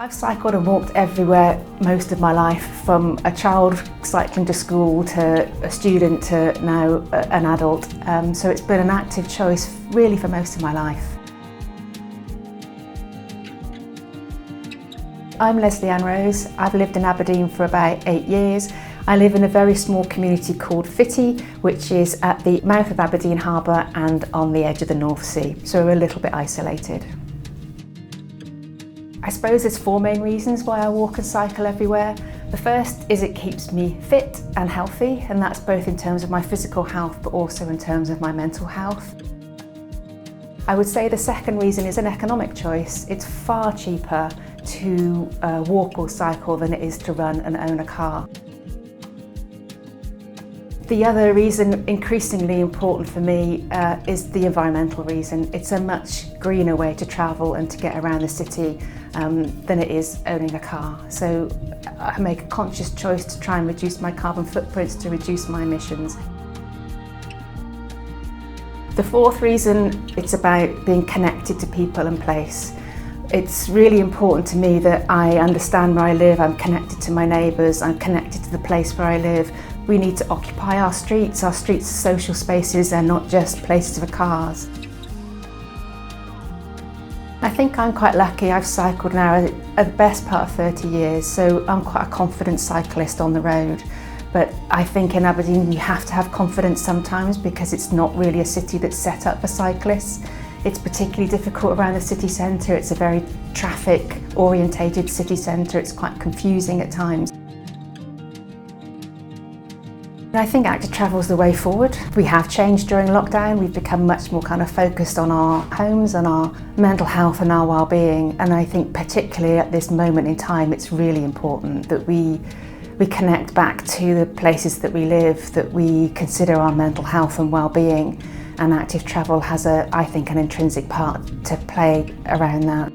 I've cycled and walked everywhere most of my life, from a child cycling to school to a student to now an adult. So it's been an active choice really for most of my life. I'm Lesley Anne. I've lived in Aberdeen for about 8 years. I live in a very small community called Footdee, which is at the mouth of Aberdeen Harbour and on the edge of the North Sea, so we're a little bit isolated. I suppose there's 4 main reasons why I walk and cycle everywhere. The first is it keeps me fit and healthy, and that's both in terms of my physical health but also in terms of my mental health. I would say the second reason is an economic choice. It's far cheaper to walk or cycle than it is to run and own a car. The other reason, increasingly important for me, is the environmental reason. It's a much greener way to travel and to get around the city than it is owning a car. So I make a conscious choice to try and reduce my carbon footprints, to reduce my emissions. The fourth reason, it's about being connected to people and place. It's really important to me that I understand where I live, I'm connected to my neighbours, I'm connected to the place where I live. We need to occupy our streets. Our streets are social spaces, they're not just places for cars. I think I'm quite lucky. I've cycled now at the best part of 30 years, so I'm quite a confident cyclist on the road. But I think in Aberdeen you have to have confidence sometimes, because it's not really a city that's set up for cyclists. It's particularly difficult around the city centre. It's a very traffic orientated city centre. It's quite confusing at times. I think active travel is the way forward. We have changed during lockdown. We've become much more kind of focused on our homes and our mental health and our well-being. And I think particularly at this moment in time, it's really important that we connect back to the places that we live, that we consider our mental health and well-being. And active travel has, I think, an intrinsic part to play around that.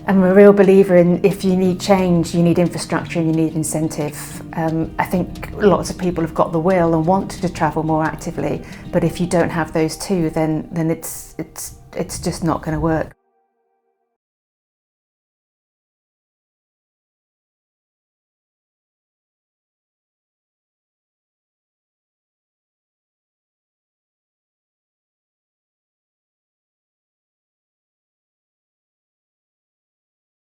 I'm a real believer in, if you need change, you need infrastructure and you need incentive. I think lots of people have got the will and want to travel more actively, but if you don't have those two, then it's just not going to work.